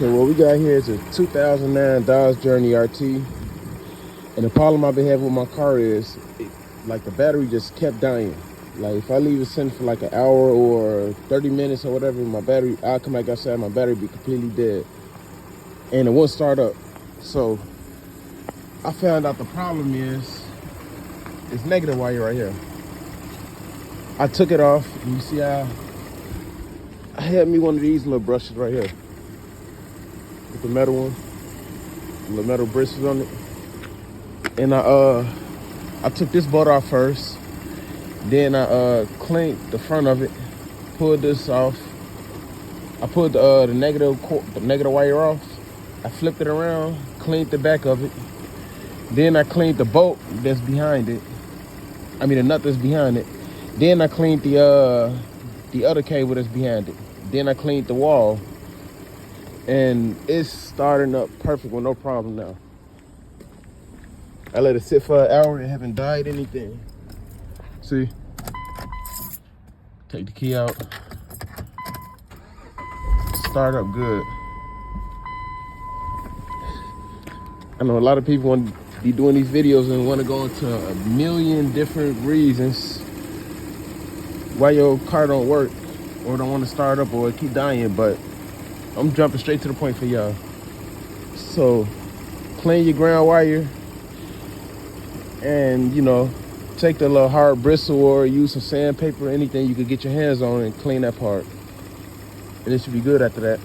Okay, what we got here is a 2009 Dodge Journey RT. And the problem I've been having with my car is, like, the battery just kept dying. Like, if I leave it sitting for like an hour or 30 minutes or whatever, my battery, I'll come back outside, my battery be completely dead. And it won't start up. So, I found out the problem is, it's negative wire right here. I took it off, and you see how I had me one of these little brushes right here. With the metal one, the metal bristles on it. And I took this bolt off first. Then I cleaned the front of it, pulled this off. I pulled the negative wire off. I flipped it around, cleaned the back of it. Then I cleaned the bolt that's behind it. I mean the nut that's behind it. Then I cleaned the other cable that's behind it. Then I cleaned the wall. And it's starting up perfect with no problem now. I let it sit for an hour, it haven't died anything. See? Take the key out. Start up good. I know a lot of people want to be doing these videos and want to go into a million different reasons why your car don't work or don't want to start up or keep dying, but I'm jumping straight to the point for y'all. So, clean your ground wire and, you know, take the little hard bristle or use some sandpaper, anything you could get your hands on and clean that part. And it should be good after that.